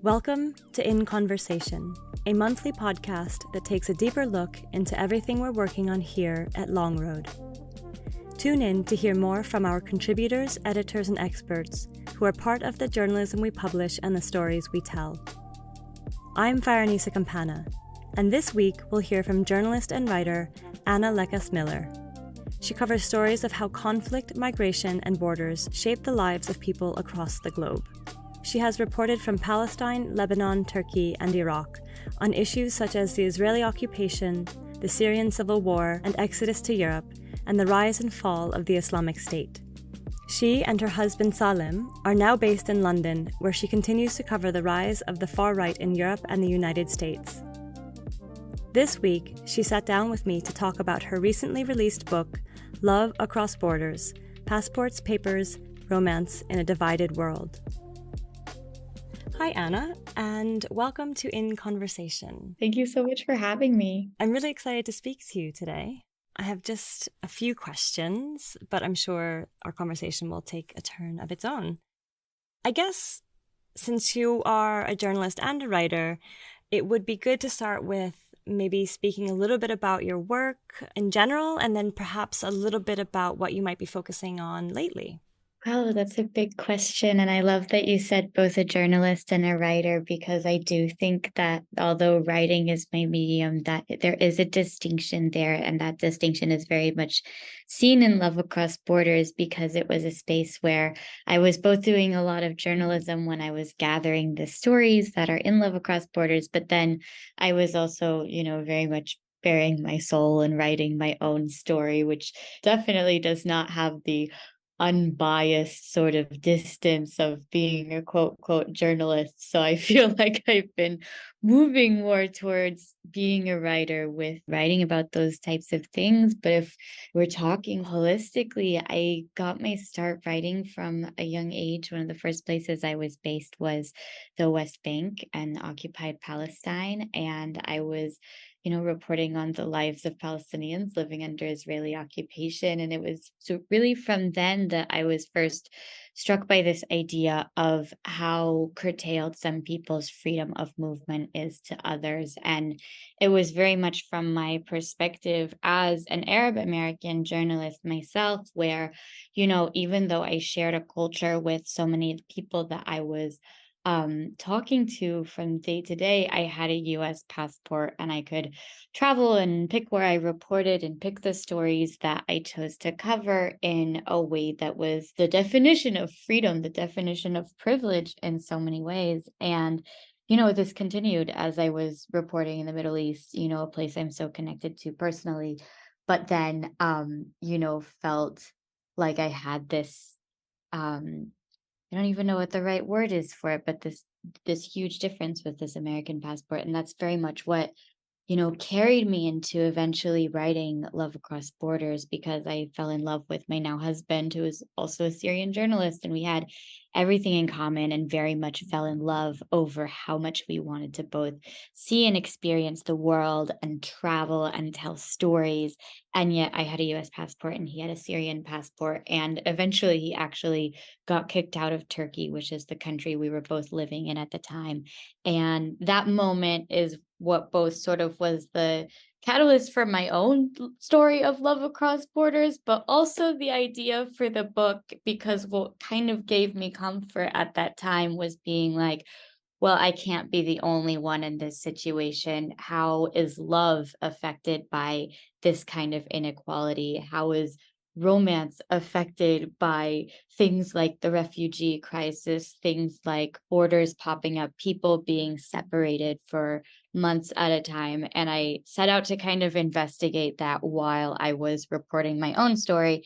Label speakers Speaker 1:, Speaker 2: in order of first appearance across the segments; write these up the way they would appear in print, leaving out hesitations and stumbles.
Speaker 1: Welcome to In Conversation, a monthly podcast that takes a deeper look into everything we're working on here at Long Road. Tune in to hear more from our contributors, editors, and experts who are part of the journalism we publish and the stories we tell. I'm Fahrinisa Campana, and this week we'll hear from journalist and writer Anna Lekas Miller. She covers stories of how conflict, migration, and borders shape the lives of people across the globe. She has reported from Palestine, Lebanon, Turkey, and Iraq on issues such as the Israeli occupation, the Syrian civil war and exodus to Europe, and the rise and fall of the Islamic State. She and her husband Salim are now based in London, where she continues to cover the rise of the far right in Europe and the United States. This week, she sat down with me to talk about her recently released book, Love Across Borders: Passports, Papers, Romance in a Divided World. Hi, Anna, and welcome to In Conversation.
Speaker 2: Thank you so much for having me.
Speaker 1: I'm really excited to speak to you today. I have just a few questions, but I'm sure our conversation will take a turn of its own. I guess since you are a journalist and a writer, it would be good to start with maybe speaking a little bit about your work in general, and then perhaps a little bit about what you might be focusing on lately.
Speaker 2: Oh, that's a big question. And I love that you said both a journalist and a writer, because I do think that although writing is my medium, that there is a distinction there. And that distinction is very much seen in Love Across Borders, because it was a space where I was both doing a lot of journalism when I was gathering the stories that are in Love Across Borders, but then I was also, very much bearing my soul and writing my own story, which definitely does not have the unbiased sort of distance of being a quote journalist. So I feel like I've been moving more towards being a writer with writing about those types of things. But if we're talking holistically, I got my start writing from a young age. One of the first places I was based was the West Bank and occupied Palestine. And I was reporting on the lives of Palestinians living under Israeli occupation. And it was so really from then that I was first struck by this idea of how curtailed some people's freedom of movement is to others. And it was very much from my perspective as an Arab American journalist myself, where, even though I shared a culture with so many people that I was talking to from day to day, I had a US passport and I could travel and pick where I reported and pick the stories that I chose to cover in a way that was the definition of freedom, the definition of privilege in so many ways. And this continued as I was reporting in the Middle East, a place I'm so connected to personally, but then, felt like I had this, I don't even know what the right word is for it, but this huge difference with this American passport. And that's very much what, carried me into eventually writing Love Across Borders, because I fell in love with my now husband, who is also a Syrian journalist, and we had everything in common and very much fell in love over how much we wanted to both see and experience the world and travel and tell stories. And yet I had a US passport and he had a Syrian passport. And eventually he actually got kicked out of Turkey, which is the country we were both living in at the time. And that moment is what both sort of was the catalyst for my own story of Love Across Borders, but also the idea for the book, because what kind of gave me comfort at that time was being like, well, I can't be the only one in this situation. How is love affected by this kind of inequality? How is romance affected by things like the refugee crisis, things like borders popping up, people being separated for months at a time? And I set out to kind of investigate that while I was reporting my own story,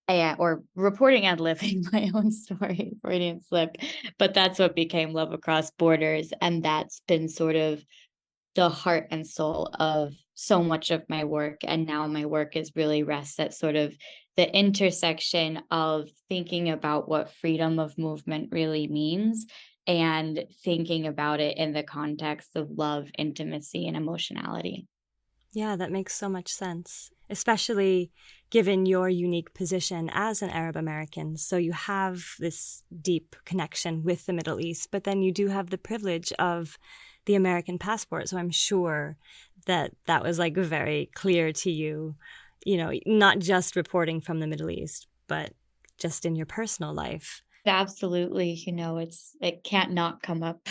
Speaker 2: or reporting and living my own story, Freudian slip. But that's what became Love Across Borders. And that's been sort of the heart and soul of so much of my work. And now my work is really rests at sort of the intersection of thinking about what freedom of movement really means and thinking about it in the context of love, intimacy, and emotionality.
Speaker 1: Yeah, that makes so much sense, especially given your unique position as an Arab American. So you have this deep connection with the Middle East, but then you do have the privilege of the American passport. So I'm sure that that was like very clear to you, not just reporting from the Middle East, but just in your personal life.
Speaker 2: Absolutely, it can't not come up.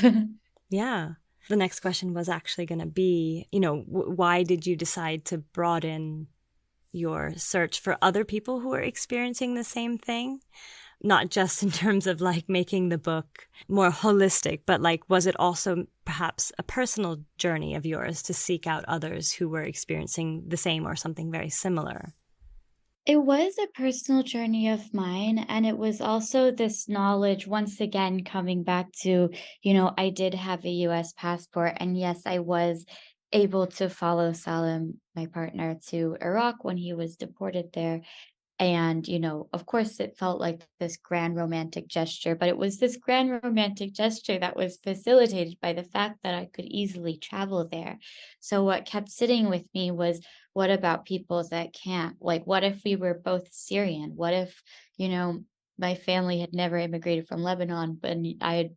Speaker 1: Yeah. The next question was actually going to be, why did you decide to broaden your search for other people who are experiencing the same thing? Not just in terms of like making the book more holistic, but like, was it also perhaps a personal journey of yours to seek out others who were experiencing the same or something very similar?
Speaker 2: It was a personal journey of mine, and it was also this knowledge, once again, coming back to, I did have a US passport, and yes, I was able to follow Salim, my partner, to Iraq when he was deported there. And, of course, it felt like this grand romantic gesture, but it was this grand romantic gesture that was facilitated by the fact that I could easily travel there. So, what kept sitting with me was, what about people that can't? Like, what if we were both Syrian? What if, you know, my family had never immigrated from Lebanon, but I had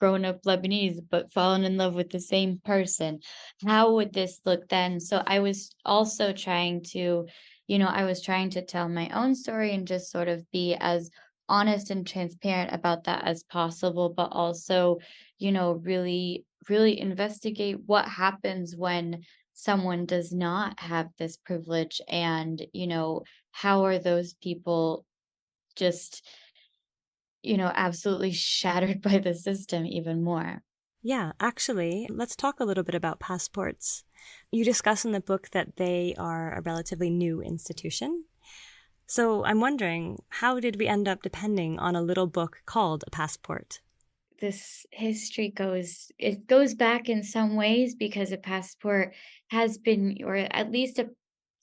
Speaker 2: grown up Lebanese, but fallen in love with the same person? How would this look then? So, I was also trying to I was trying to tell my own story and just sort of be as honest and transparent about that as possible, but also, really, really investigate what happens when someone does not have this privilege and, how are those people just, absolutely shattered by the system even more.
Speaker 1: Yeah, actually, let's talk a little bit about passports. You discuss in the book that they are a relatively new institution. So I'm wondering, how did we end up depending on a little book called a passport?
Speaker 2: This history goes back in some ways because a passport has been, or at least a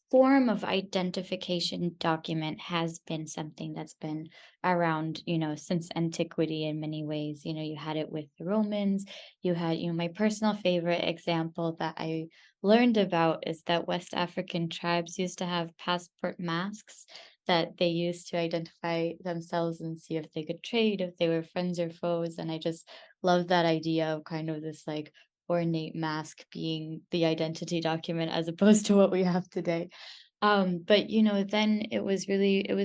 Speaker 2: form of identification document, has been something that's been around, since antiquity in many ways. You had it with the Romans. You had, my personal favorite example that I learned about is that West African tribes used to have passport masks that they used to identify themselves and see if they could trade, if they were friends or foes. And I just love that idea of kind of this like ornate mask being the identity document as opposed to what we have today. But then it was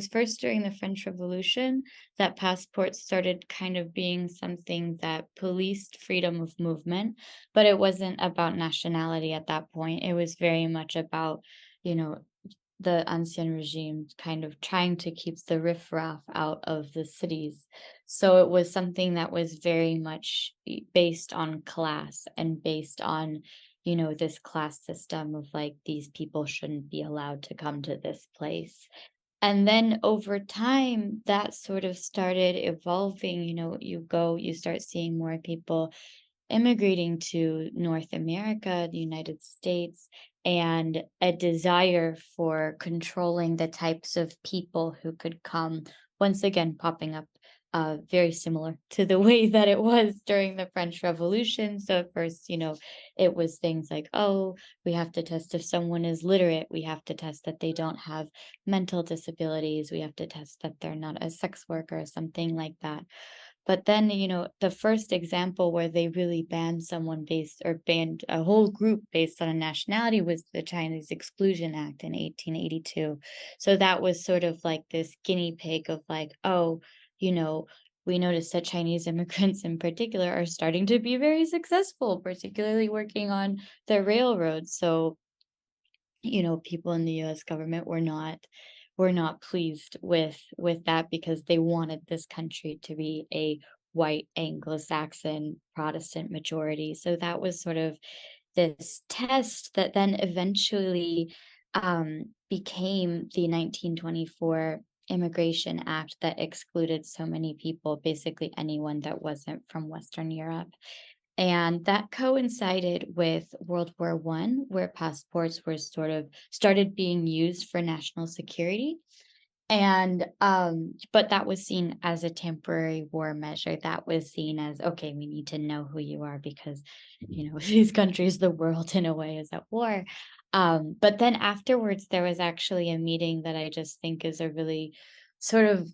Speaker 2: first during the French Revolution that passports started kind of being something that policed freedom of movement, but it wasn't about nationality at that point. It was very much about, you know, the ancien regime kind of trying to keep the riffraff out of the cities. So it was something that was very much based on class and based on, this class system of like these people shouldn't be allowed to come to this place. And then over time, that sort of started evolving. You start seeing more people immigrating to North America, the United States, and a desire for controlling the types of people who could come, once again popping up, very similar to the way that it was during the French Revolution. So at first, it was things like, oh, we have to test if someone is literate. We have to test that they don't have mental disabilities. We have to test that they're not a sex worker or something like that. But then, the first example where they really banned someone based or banned a whole group based on a nationality was the Chinese Exclusion Act in 1882. So that was sort of like this guinea pig of like, oh, you know, we noticed that Chinese immigrants in particular are starting to be very successful, particularly working on the railroads. So people in the US government were not pleased with that because they wanted this country to be a white Anglo-Saxon Protestant majority. So that was sort of this test that then eventually became the 1924 Immigration Act that excluded so many people, basically anyone that wasn't from Western Europe. And that coincided with World War One, where passports were sort of started being used for national security. And but that was seen as a temporary war measure. That was seen as, okay, we need to know who you are because these countries, the world in a way is at war. But then afterwards, there was actually a meeting that I just think is a really sort of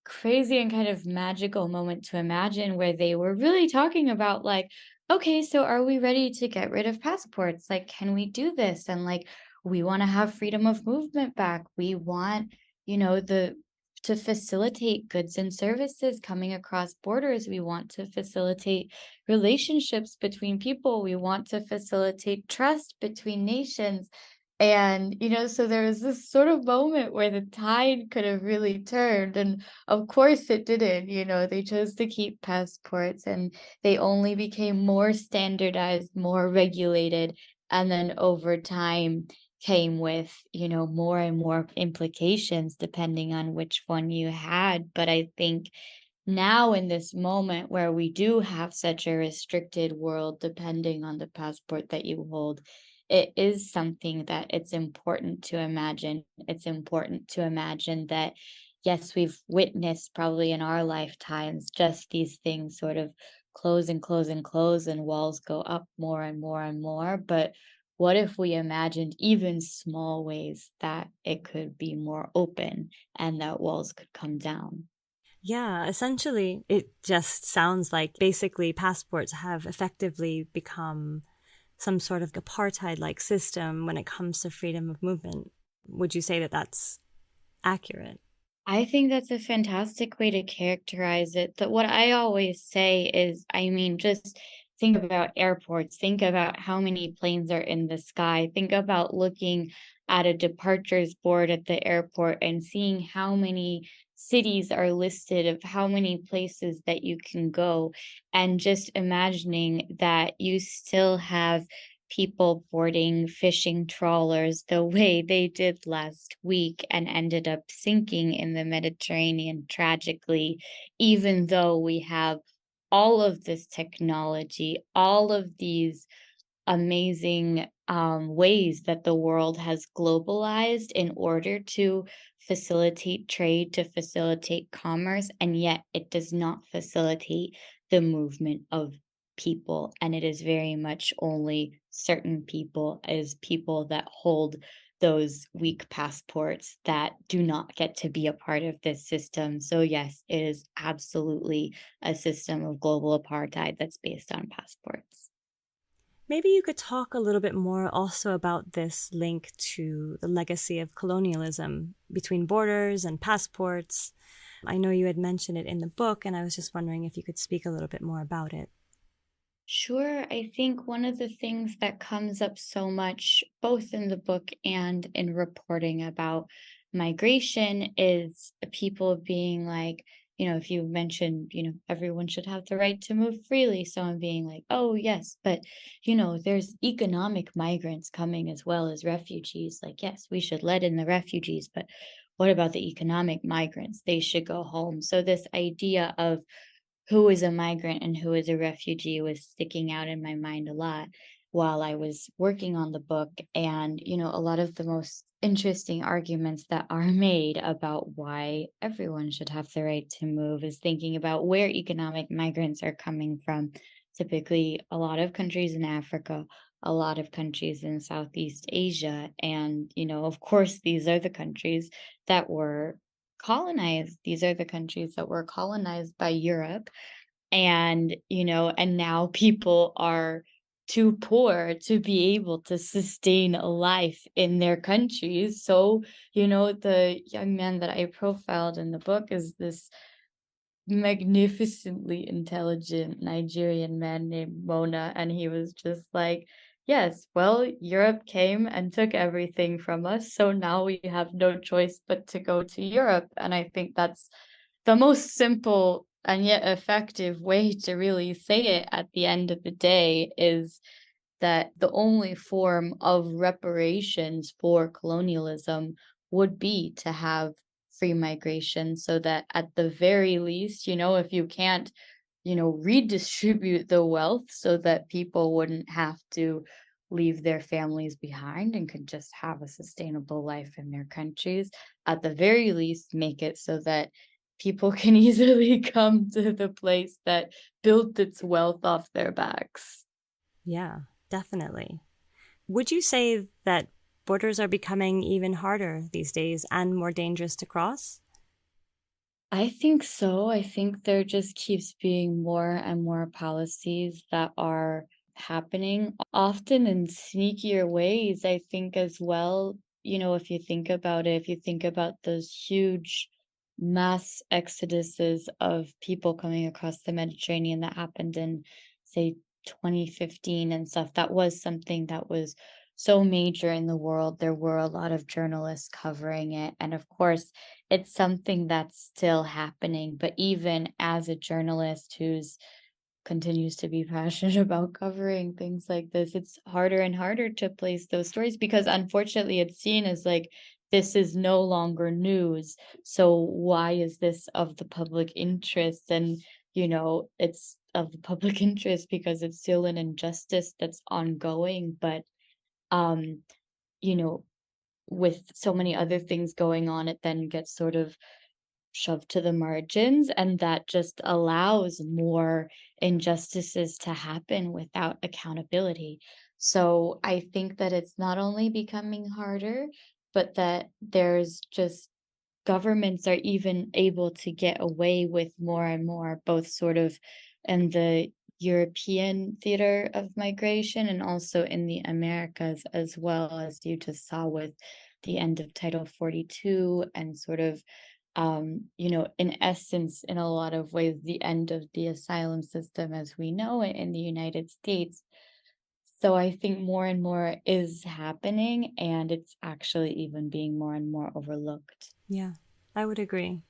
Speaker 2: crazy and kind of magical moment to imagine, where they were really talking about like, okay, so are we ready to get rid of passports? Like, can we do this? And like, we want to have freedom of movement back. We want, the to facilitate goods and services coming across borders. We want to facilitate relationships between people. We want to facilitate trust between nations. And, so there was this sort of moment where the tide could have really turned. And of course it didn't. They chose to keep passports, and they only became more standardized, more regulated. And then over time came with, more and more implications depending on which one you had. But I think now in this moment where we do have such a restricted world depending on the passport that you hold, it is something that it's important to imagine. It's important to imagine that, yes, we've witnessed probably in our lifetimes just these things sort of close and close and close, and walls go up more and more and more. But what if we imagined even small ways that it could be more open and that walls could come down?
Speaker 1: Yeah, essentially, it just sounds like basically passports have effectively become some sort of apartheid like system when it comes to freedom of movement. Would you say that that's accurate?
Speaker 2: I think that's a fantastic way to characterize it. That what I always say is, I mean, just think about airports, think about how many planes are in the sky, think about looking at a departures board at the airport and seeing how many cities are listed, of how many places that you can go, and just imagining that you still have people boarding fishing trawlers the way they did last week and ended up sinking in the Mediterranean tragically, even though we have all of this technology, all of these amazing ways that the world has globalized in order to facilitate trade, to facilitate commerce, and yet it does not facilitate the movement of people. And it is very much only certain people, as people that hold those weak passports, that do not get to be a part of this system. So, yes, it is absolutely a system of global apartheid that's based on passports.
Speaker 1: Maybe you could talk a little bit more also about this link to the legacy of colonialism between borders and passports. I know you had mentioned it in the book, and I was just wondering if you could speak a little bit more about it.
Speaker 2: Sure. I think one of the things that comes up so much, both in the book and in reporting about migration, is people being like, if you mention, everyone should have the right to move freely. Someone being like, oh, yes, but, there's economic migrants coming as well as refugees. Like, yes, we should let in the refugees, but what about the economic migrants? They should go home. So, this idea of who is a migrant and who is a refugee was sticking out in my mind a lot while I was working on the book. And, a lot of the most interesting arguments that are made about why everyone should have the right to move is thinking about where economic migrants are coming from. Typically, a lot of countries in Africa, a lot of countries in Southeast Asia. And, of course, these are the countries that were colonized. These are the countries that were colonized by Europe. And, and now people are too poor to be able to sustain a life in their countries. So, the young man that I profiled in the book is this magnificently intelligent Nigerian man named Mona, and he was just like, "Yes, well, Europe came and took everything from us, so now we have no choice but to go to Europe." And I think that's the most simple and yet effective way to really say it at the end of the day, is that the only form of reparations for colonialism would be to have free migration, so that at the very least, if you can't, redistribute the wealth so that people wouldn't have to leave their families behind and could just have a sustainable life in their countries, at the very least, make it so that people can easily come to the place that built its wealth off their backs.
Speaker 1: Yeah, definitely. Would you say that borders are becoming even harder these days and more dangerous to cross?
Speaker 2: I think so. I think there just keeps being more and more policies that are happening, often in sneakier ways, I think, as well. If you think about it, if you think about those huge mass exoduses of people coming across the Mediterranean that happened in, say, 2015 and stuff, that was something that was so major in the world. There were a lot of journalists covering it. And of course, it's something that's still happening. But even as a journalist who's continues to be passionate about covering things like this, it's harder and harder to place those stories because unfortunately it's seen as like this is no longer news. So why is this of the public interest? And it's of the public interest because it's still an injustice that's ongoing. But um, you know, with so many other things going on, it then gets sort of shoved to the margins, and that just allows more injustices to happen without accountability. So I think that it's not only becoming harder, but that there's just governments are even able to get away with more and more, both sort of in the European theater of migration and also in the Americas, as well as you just saw with the end of Title 42 and sort of in essence, in a lot of ways, the end of the asylum system as we know it in the United States. So I think more and more is happening, and it's actually even being more and more overlooked.
Speaker 1: Yeah, I would agree.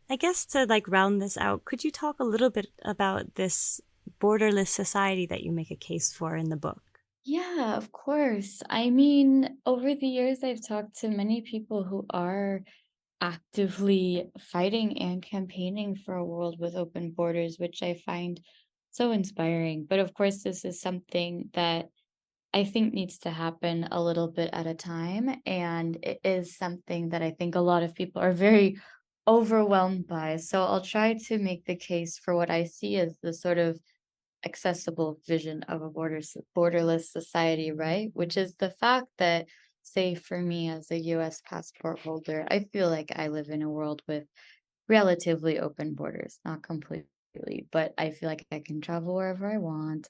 Speaker 1: I guess to round this out, could you talk a little bit about this borderless society that you make a case for in the book?
Speaker 2: Yeah, of course. I mean, over the years, I've talked to many people who are actively fighting and campaigning for a world with open borders, which I find so inspiring. But of course, this is something that I think needs to happen a little bit at a time. And it is something that I think a lot of people are very overwhelmed by. So I'll try to make the case for what I see as the sort of accessible vision of a borderless society, right? Which is the fact that, say, for me as a US passport holder, I feel like I live in a world with relatively open borders, not completely, but I feel like I can travel wherever I want.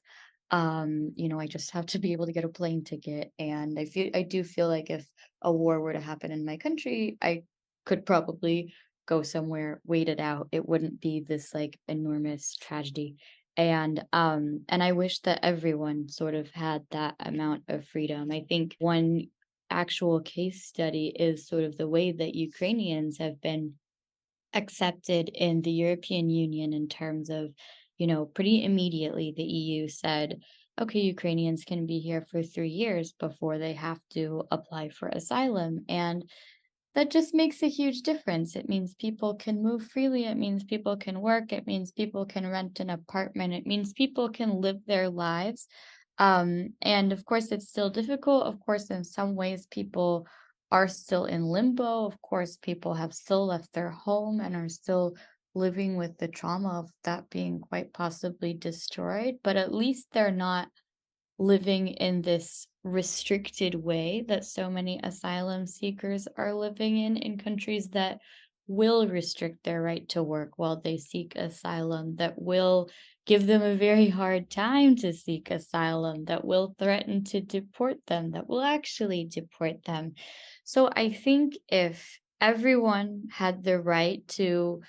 Speaker 2: I just have to be able to get a plane ticket. And I do feel like if a war were to happen in my country, I could probably go somewhere, wait it out. It wouldn't be this like enormous tragedy. And I wish that everyone sort of had that amount of freedom. I think one actual case study is sort of the way that Ukrainians have been accepted in the European Union in terms of, pretty immediately the EU said, okay, Ukrainians can be here for 3 years before they have to apply for asylum. And that just makes a huge difference. It means people can move freely. It means people can work. It means people can rent an apartment. It means people can live their lives. And of course, it's still difficult. Of course, in some ways, people are still in limbo. Of course, people have still left their home and are still living with the trauma of that being quite possibly destroyed. But at least they're not living in this restricted way that so many asylum seekers are living in countries that will restrict their right to work while they seek asylum, that will give them a very hard time to seek asylum, that will threaten to deport them, that will actually deport them. So I think if everyone had the right to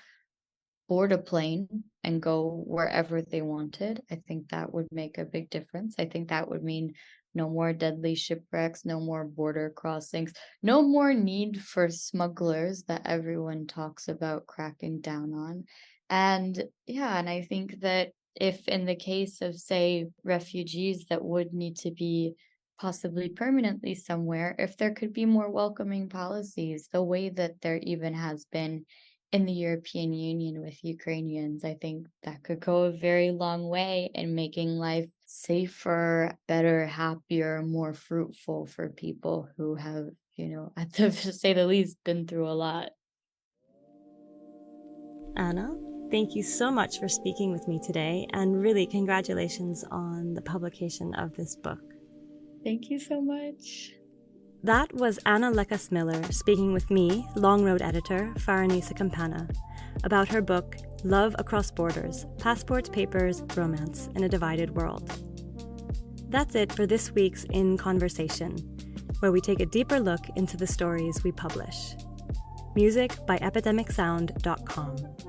Speaker 2: board a plane and go wherever they wanted, I think that would make a big difference. I think that would mean no more deadly shipwrecks, no more border crossings, no more need for smugglers that everyone talks about cracking down on. And yeah, and I think that if in the case of, say, refugees that would need to be possibly permanently somewhere, if there could be more welcoming policies, the way that there even has been in the European Union with Ukrainians, I think that could go a very long way in making life safer, better, happier, more fruitful for people who have, at the to say the least, been through a lot.
Speaker 1: Anna, thank you so much for speaking with me today, and really congratulations on the publication of this book.
Speaker 2: Thank you so much.
Speaker 1: That was Anna Lekas Miller speaking with me, Long Road editor Fahrinisa Campana, about her book, Love Across Borders, Passports, Papers, Romance in a Divided World. That's it for this week's In Conversation, where we take a deeper look into the stories we publish. Music by epidemicsound.com.